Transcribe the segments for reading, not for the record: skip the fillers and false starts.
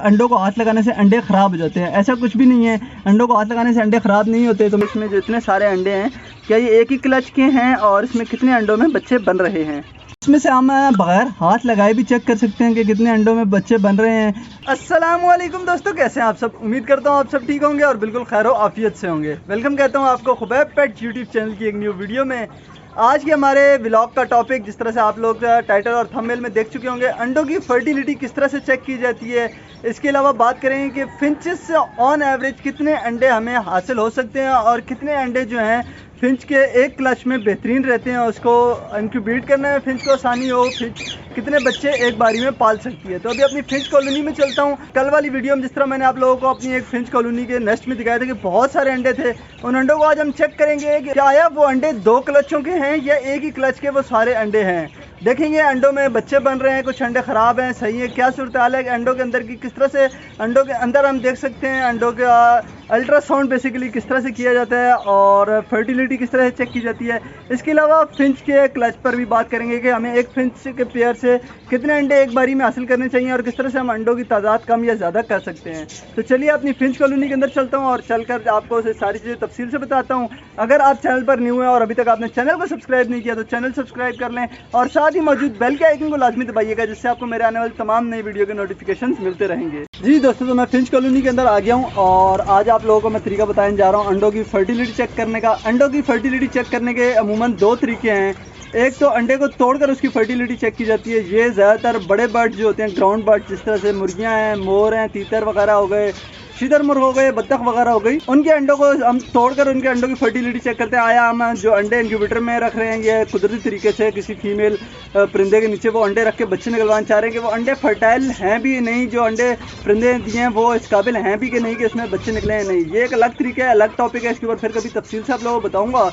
अंडों को हाथ लगाने से अंडे ख़राब हो जाते हैं। ऐसा कुछ भी नहीं है, अंडों को हाथ लगाने से अंडे ख़राब नहीं होते। तो इसमें जो इतने सारे अंडे हैं, क्या ये एक ही क्लच के हैं और इसमें कितने अंडों में बच्चे बन रहे हैं, इसमें से हम बगैर हाथ लगाए भी चेक कर सकते हैं कि कितने अंडों में बच्चे बन रहे हैं। अस्सलामुअलैकुम दोस्तों, कैसे हैं आप सब? उम्मीद करता हूँ आप सब ठीक होंगे और बिल्कुल खैर आफियत से होंगे। वेलकम कहता हूँ आपको खुबैब पेट यूट्यूब चैनल की एक न्यू वीडियो में। आज के हमारे व्लॉग का टॉपिक, जिस तरह से आप लोग टाइटल और थंबनेल में देख चुके होंगे, अंडों की फर्टिलिटी किस तरह से चेक की जाती है। इसके अलावा बात करेंगे कि फिंचेस से ऑन एवरेज कितने अंडे हमें हासिल हो सकते हैं और कितने अंडे जो हैं फिंच के एक क्लच में बेहतरीन रहते हैं। उसको इंक्यूबेट करने में फिंच को आसानी हो, फिंच कितने बच्चे एक बारी में पाल सकती है। तो अभी अपनी फिंच कॉलोनी में चलता हूँ। कल वाली वीडियो में जिस तरह मैंने आप लोगों को अपनी एक फिंच कॉलोनी के नेस्ट में दिखाया था कि बहुत सारे अंडे थे, उन अंडों को आज हम चेक करेंगे कि क्या वो अंडे 2 क्लचों के हैं या एक ही क्लच के वो सारे अंडे हैं। देखेंगे अंडों में बच्चे बन रहे हैं, कुछ अंडे ख़राब हैं, सही है, क्या सूरत हाल है अंडों के अंदर की, किस तरह से अंडों के अंदर हम देख सकते हैं अंडों का अल्ट्रासाउंड बेसिकली किस तरह से किया जाता है और फर्टिलिटी किस तरह से चेक की जाती है। इसके अलावा फिंच के क्लच पर भी बात करेंगे कि हमें एक फिंच के पेयर से कितने अंडे एक बारी में हासिल करने चाहिए और किस तरह से हम अंडों की तादाद कम या ज़्यादा कर सकते हैं। तो चलिए अपनी फिंच कॉलोनी के अंदर चलता हूँ और चलकर आपको सारी चीज़ें तफसील से बताता हूँ। अगर आप चैनल पर न्यू हैं और अभी तक आपने चैनल को सब्सक्राइब नहीं किया तो चैनल सब्सक्राइब कर लें और साथ ही मौजूद बेल के आइकन को लाजमी दबाइएगा, जिससे आपको मेरे आने वाले तमाम नई वीडियो के नोटिफिकेशंस मिलते रहेंगे। जी दोस्तों, तो मैं फिंच कॉलोनी के अंदर आ गया हूँ और आज आप लोगों को मैं तरीका बताने जा रहा हूँ अंडों की फर्टिलिटी चेक करने का। अंडों की फर्टिलिटी चेक करने के अमूमन 2 तरीके हैं। एक तो अंडे को तोड़कर उसकी फर्टिलिटी चेक की जाती है। ये ज़्यादातर बड़े बर्ड जो होते हैं, ग्राउंड बर्ड, जिस तरह से मुर्गियाँ हैं, मोर हैं, तीतर वगैरह हो गए, शुतुरमुर्ग हो गए, बत्तख वगैरह हो गई, उनके अंडों को हम तोड़कर उनके अंडों की फर्टिलिटी चेक करते हैं। आया हम जो अंडे इंक्यूबेटर में रख रहे हैं, ये कुदरती तरीके से किसी फीमेल परिंदे के नीचे वो अंडे रख के बच्चे निकलवाना चाह रहे हैं कि वो अंडे फर्टाइल हैं भी नहीं, जो अंडे परिंदे दिए हैं वो इस काबिल हैं भी कि नहीं कि इसमें बच्चे निकले हैं नहीं। ये एक अलग तरीका है, अलग टॉपिक है, इसके ऊपर फिर कभी तफसील से आप लोगों को बताऊँगा।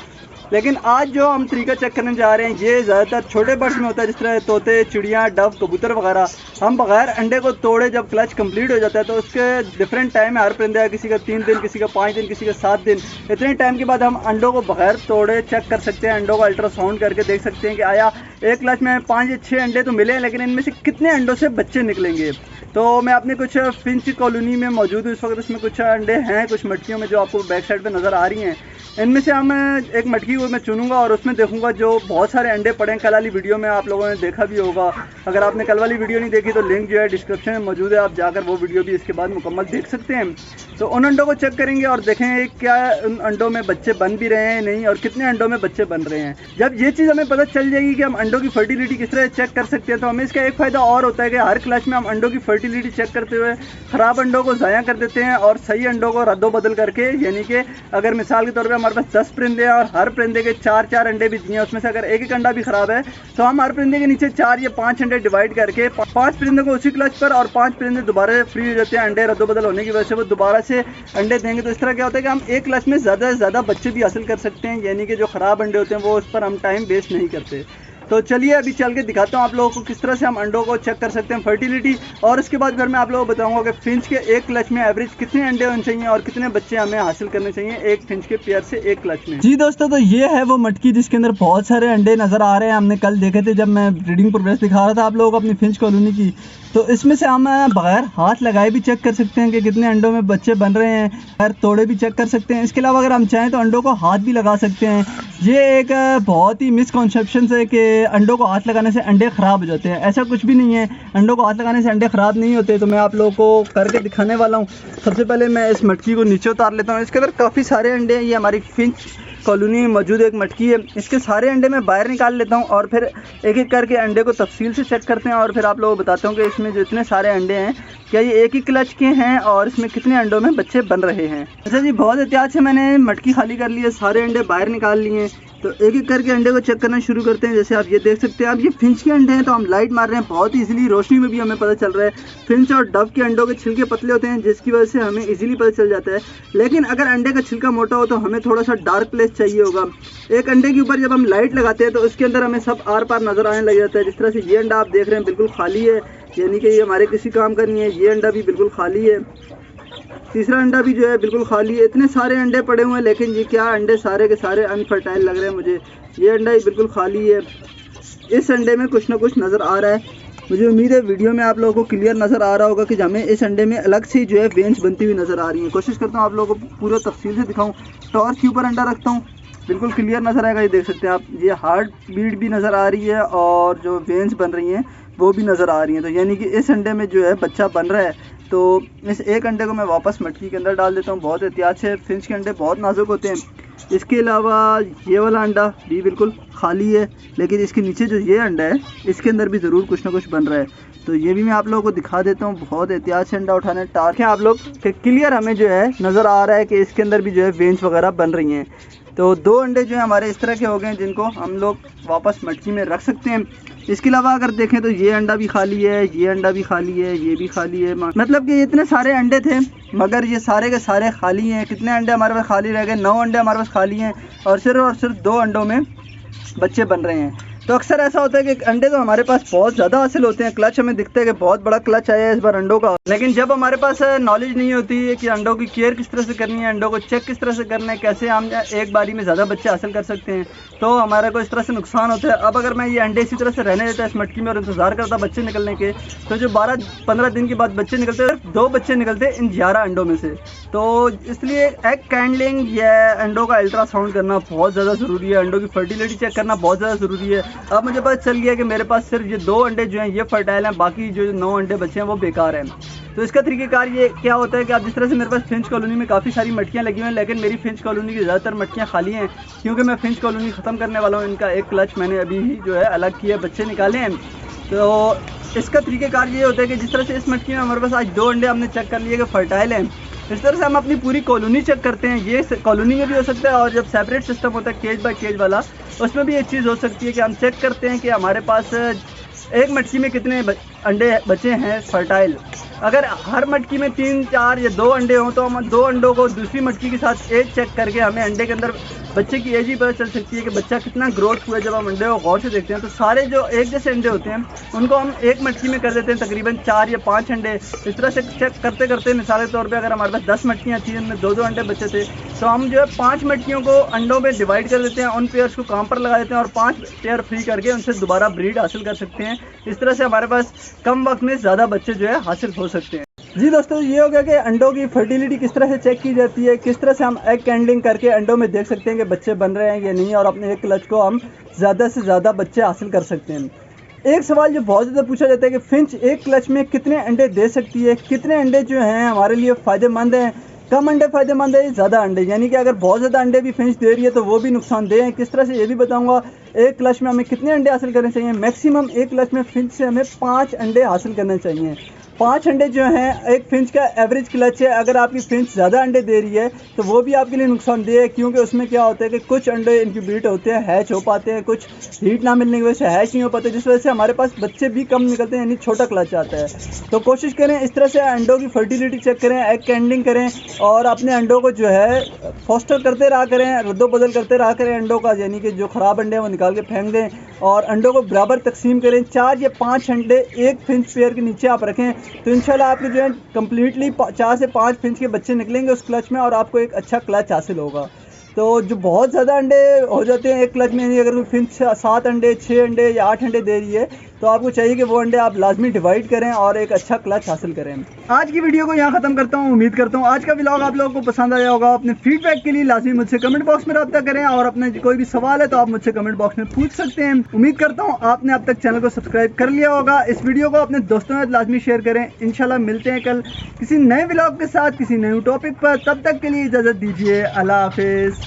लेकिन आज जो हम तरीका चेक करने जा रहे हैं ये ज़्यादातर छोटे बर्ड्स में होता है, जिस तरह तोते, चिड़ियाँ, डव, कबूतर वगैरह। हम बगैर अंडे को तोड़े जब क्लच कंप्लीट हो जाता है तो उसके डिफरेंट टाइम है, हर परिंदे का किसी का 3 दिन, किसी का 5 दिन, किसी का 7 दिन। इतने टाइम के बाद हम अंडों को बगैर तोड़े चेक कर सकते हैं। अंडों को अल्ट्रासाउंड करके देख सकते हैं कि आया एक क्लच में 5 या 6 अंडे तो मिले हैं, लेकिन इनमें से कितने अंडों से बच्चे निकलेंगे। तो मैं अपने कुछ फिंच कॉलोनी में मौजूद हूँ इस वक्त। इसमें कुछ अंडे हैं कुछ मटकियों में जो आपको बैक साइड पे नज़र आ रही हैं। इनमें से हम एक मटकी को मैं चुनूंगा और उसमें देखूंगा जो बहुत सारे अंडे पड़े हैं। कल वाली वीडियो में आप लोगों ने देखा भी होगा। अगर आपने कल वाली वीडियो नहीं देखी तो लिंक जो है डिस्क्रिप्शन में मौजूद है, आप जाकर वो वीडियो भी इसके बाद मुकम्मल देख सकते हैं। तो उन अंडों को चेक करेंगे और देखेंगे क्या उन अंडों में बच्चे बन भी रहे हैं नहीं और कितने अंडों में बच्चे बन रहे हैं। जब ये चीज़ हमें पता चल जाएगी कि हम अंडों की फर्टिलिटी किस तरह चेक कर सकते हैं, तो हमें इसका एक फ़ायदा और होता है कि हर क्लच में हम अंडों की फर्टिलिटी चेक करते हुए ख़राब अंडों को ज़ाया कर देते हैं और सही अंडों को रद्दो बदल करके, यानी कि अगर मिसाल के तौर पर हमारे पास 10 परिंदे और हर परिंदे के 4-4 अंडे भी दिए, उसमें से अगर एक अंडा भी खराब है तो हम हर परिंदे के नीचे 4 या 5 अंडे डिवाइड करके 5 परिंदों को उसी क्लच पर और 5 परिंदे दोबारा फ्री हो जाते हैं। अंडे रद्दो बदल होने की वजह से वो दोबारा से अंडे देंगे। तो इस तरह क्या होता है कि हम एक क्लच में ज़्यादा से ज़्यादा बच्चे भी हासिल कर सकते हैं, यानी कि जो ख़राब अंडे होते हैं वो उस पर हम टाइम वेस्ट नहीं करते। तो चलिए अभी चल के दिखाता हूँ आप लोगों को किस तरह से हम अंडों को चेक कर सकते हैं फर्टिलिटी, और उसके बाद फिर मैं आप लोगों को बताऊंगा कि फिंच के एक क्लच में एवरेज कितने अंडे होने चाहिए और कितने बच्चे हमें हासिल करने चाहिए एक फिंच के पेयर से एक क्लच में। जी दोस्तों, तो ये है वो मटकी जिसके अंदर बहुत सारे अंडे नज़र आ रहे हैं। हमने कल देखे थे जब मैं ब्रीडिंग प्रोग्रेस दिखा रहा था आप लोगों को अपनी फिंच कॉलोनी की। तो इसमें से हम बगैर हाथ लगाए भी चेक कर सकते हैं कि कितने अंडों में बच्चे बन रहे हैं, बगैर तोड़े भी चेक कर सकते हैं। इसके अलावा अगर हम चाहें तो अंडों को हाथ भी लगा सकते हैं। ये एक बहुत ही मिसकॉन्सेप्शन है कि अंडों को हाथ लगाने से अंडे ख़राब हो जाते हैं। ऐसा कुछ भी नहीं है, अंडों को हाथ लगाने से अंडे ख़राब नहीं होते। तो मैं आप लोगों को करके दिखाने वाला हूँ। सबसे पहले मैं इस मटकी को नीचे उतार लेता हूँ। इसके अंदर काफ़ी सारे अंडे हैं। ये हमारी फिंच कॉलोनी में मौजूद एक मटकी है। इसके सारे अंडे मैं बाहर निकाल लेता हूँ और फिर एक एक करके अंडे को तफसील से चेक करते हैं और फिर आप लोगों को बताता हूँ कि इसमें जो इतने सारे अंडे हैं क्या ये एक ही क्लच के हैं और इसमें कितने अंडों में बच्चे बन रहे हैं। अच्छा जी, बहुत एहतियात से मैंने मटकी खाली कर ली है, सारे अंडे बाहर निकाल लिए। तो एक एक करके अंडे को चेक करना शुरू करते हैं। जैसे आप ये देख सकते हैं, अब ये फिंच के अंडे हैं तो हम लाइट मार रहे हैं, बहुत ईजिली रोशनी में भी हमें पता चल रहा है। फिंच और डव के अंडों के छिलके पतले होते हैं जिसकी वजह से हमें इजीली पता चल जाता है। लेकिन अगर अंडे का छिलका मोटा हो तो हमें थोड़ा सा डार्क प्लेस चाहिए होगा। एक अंडे के ऊपर जब हम लाइट लगाते हैं तो उसके अंदर हमें सब आर पार नजर आने लग जाता है। जिस तरह से ये अंडा आप देख रहे हैं बिल्कुल खाली है, यानी कि ये हमारे किसी काम का नहीं है। ये अंडा भी बिल्कुल खाली है, तीसरा अंडा भी जो है बिल्कुल खाली है। इतने सारे अंडे पड़े हुए हैं लेकिन ये क्या अंडे सारे के सारे अनफर्टाइल लग रहे हैं मुझे। ये अंडा ही बिल्कुल खाली है। इस अंडे में कुछ ना कुछ नज़र आ रहा है। मुझे उम्मीद है वीडियो में आप लोगों को क्लियर नज़र आ रहा होगा कि हमें इस अंडे में अलग से जो है वेंच बनती हुई नज़र आ रही है। कोशिश करता हूँ आप लोगों को पूरा तफसील से दिखाऊँ। टॉर्च के ऊपर अंडा रखता हूँ, बिल्कुल क्लियर नज़र आएगा। ये देख सकते हैं आप, ये हार्ट बीट भी नज़र आ रही है और जो वेंस बन रही हैं वो भी नज़र आ रही हैं। तो यानी कि इस अंडे में जो है बच्चा बन रहा है। तो इस एक अंडे को मैं वापस मटकी के अंदर डाल देता हूँ बहुत एहतियात से। फिंच के अंडे बहुत नाजुक होते हैं। इसके अलावा ये वाला अंडा भी बिल्कुल खाली है, लेकिन इसके नीचे जो ये अंडा है इसके अंदर भी ज़रूर कुछ ना कुछ बन रहा है। तो ये भी मैं आप लोगों को दिखा देता हूँ। बहुत एहतियात से अंडा उठाने टार्क है आप लोग कि क्लियर हमें जो है नज़र आ रहा है कि इसके अंदर भी जो है वेंच वगैरह बन रही हैं। तो 2 अंडे जो है हमारे इस तरह के हो गए हैं जिनको हम लोग वापस मटकी में रख सकते हैं। इसके अलावा अगर देखें तो ये अंडा भी खाली है, ये अंडा भी खाली है, ये भी खाली है। मतलब कि इतने सारे अंडे थे मगर ये सारे के सारे खाली हैं। कितने अंडे हमारे पास खाली रह गए? 9 अंडे हमारे पास खाली हैं और सिर्फ 2 अंडों में बच्चे बन रहे हैं। तो अक्सर ऐसा होता है कि अंडे तो हमारे पास बहुत ज़्यादा हासिल होते हैं। क्लच हमें दिखता है कि बहुत बड़ा क्लच आया है इस बार अंडों का, लेकिन जब हमारे पास नॉलेज नहीं होती है कि अंडों की केयर किस तरह से करनी है, अंडों को चेक किस तरह से करना है, कैसे हम एक बारी में ज़्यादा बच्चे हासिल कर सकते हैं, तो हमारे को इस तरह से नुकसान होता है। अब अगर मैं ये अंडे इसी तरह से रहने देता इस मटकी में और इंतज़ार करता बच्चे निकलने के, तो जो 12-15 दिन के बाद बच्चे निकलते, सिर्फ 2 बच्चे निकलते इन 11 अंडों में से। तो इसलिए एग कैंडलिंग या अंडों का अल्ट्रासाउंड करना बहुत ज़्यादा ज़रूरी है। अंडों की फर्टिलिटी चेक करना बहुत ज़्यादा ज़रूरी है। अब मुझे पता चल गया कि मेरे पास सिर्फ ये 2 अंडे जो हैं ये फर्टाइल हैं, बाकी जो 9 अंडे बचे हैं वो बेकार हैं। तो इसका तरीक़ेकार ये क्या होता है कि आप जिस तरह से मेरे पास फिंच कॉलोनी में काफ़ी सारी मटकियाँ लगी हुई हैं, लेकिन मेरी फिंच कॉलोनी की ज़्यादातर मटकियाँ खाली हैं क्योंकि मैं फिंच कॉलोनी ख़त्म करने वाला हूँ। इनका एक क्लच मैंने अभी ही जो है अलग किया, बच्चे निकाले हैं। तो इसका तरीक़ेकार ये होता है कि जिस तरह से इस मटकी में हमारे पास आज 2 अंडे हमने चेक कर लिए कि फर्टाइल हैं, इस तरह से हम अपनी पूरी कॉलोनी चेक करते हैं। ये कॉलोनी में भी हो सकता है और जब सेपरेट सिस्टम होता है केज बाय केज वाला, उसमें भी एक चीज़ हो सकती है कि हम चेक करते हैं कि हमारे पास एक मटकी में कितने अंडे बचे हैं फर्टाइल। अगर हर मटकी में 3-4 या 2 अंडे हों तो हम 2 अंडों को दूसरी मटकी के साथ एज चेक करके हमें अंडे के अंदर बच्चे की एज ही पता चल सकती है कि बच्चा कितना ग्रोथ हुआ है। जब हम अंडे को गौर से देखते हैं तो सारे जो एक जैसे अंडे होते हैं उनको हम एक मटकी में कर देते हैं तकरीबन 4 या 5 अंडे। इस तरह से चेक करते करते मिसाल के तौर पे अगर हमारे पास 10 मटकियाँ थी जिनमें 2-2 अंडे बचे थे, तो हम जो है 5 मटकियों को अंडों में डिवाइड कर देते हैं, उन पेयर्स को काम पर लगा देते हैं और 5 पेयर फ्री करके उनसे दोबारा ब्रीड हासिल कर सकते हैं। इस तरह से हमारे पास कम वक्त में ज़्यादा बच्चे जो है हासिल हो सकते हैं। जी दोस्तों, ये हो गया कि अंडों की फर्टिलिटी किस तरह से चेक की जाती है, किस तरह से हम एग कैंडलिंग करके अंडों में देख सकते हैं कि बच्चे बन रहे हैं या नहीं, और अपने एक क्लच को हम ज़्यादा से ज़्यादा बच्चे हासिल कर सकते हैं। एक सवाल जो बहुत ज़्यादा पूछा जाता है कि फिंच एक क्लच में कितने अंडे दे सकती है, कितने अंडे जो हैं हमारे लिए फ़ायदेमंद हैं, कम अंडे फ़ायदेमंद है, ज़्यादा अंडे, यानी कि अगर बहुत ज़्यादा अंडे भी फिंच दे रही है तो वो भी नुकसानदेह हैं। किस तरह से ये भी बताऊंगा। एक क्लच में हमें कितने अंडे हासिल करने चाहिए? मैक्सिमम एक क्लच में फिंच से हमें 5 अंडे हासिल करने चाहिए। 5 अंडे जो हैं एक फिंच का एवरेज क्लच है। अगर आपकी फिंच ज़्यादा अंडे दे रही है तो वो भी आपके लिए नुकसानदेह है, क्योंकि उसमें क्या होता है कि कुछ अंडे इनक्यूबेट होते हैं, हैच हो पाते हैं, कुछ हीट ना मिलने की वजह से हैच नहीं हो पाते, जिस वजह से हमारे पास बच्चे भी कम निकलते हैं, यानी छोटा क्लच आता है। तो कोशिश करें इस तरह से अंडों की फर्टिलिटी चेक करें, एग कैंडलिंग करें और अपने अंडों को जो है फॉस्टर करते रहा करें, रद्दो बदल करते रहा करें अंडों का, यानी कि जो ख़राब अंडे हैं वो निकाल के फेंक दें और अंडों को बराबर तकसीम करें। 4 या 5 अंडे एक फिंच पेयर के नीचे आप रखें तो इंशाल्लाह आपके जो है कम्प्लीटली 4 से 5 फिंच के बच्चे निकलेंगे उस क्लच में और आपको एक अच्छा क्लच हासिल होगा। तो जो बहुत ज़्यादा अंडे हो जाते हैं एक क्लच में, अगर कोई फिंच 7 अंडे 6 अंडे या 8 अंडे दे रही है तो आपको चाहिए कि वो अंडे आप लाजमी डिवाइड करें और एक अच्छा क्लच हासिल करें। आज की वीडियो को यहाँ ख़त्म करता हूँ। उम्मीद करता हूँ आज का व्लॉग आप लोगों को पसंद आया होगा। अपने फीडबैक के लिए लाजमी मुझसे कमेंट बॉक्स में रब्ता करें और अपने कोई भी सवाल है तो आप मुझसे कमेंट बॉक्स में पूछ सकते हैं। उम्मीद करता हूँ आपने अब तक चैनल को सब्सक्राइब कर लिया होगा। इस वीडियो को अपने दोस्तों में लाजमी शेयर करें। इंशाल्लाह मिलते हैं कल किसी नए व्लॉग के साथ, किसी नए टॉपिक पर। तब तक के लिए इजाज़त दीजिए। अल्लाह हाफिज़।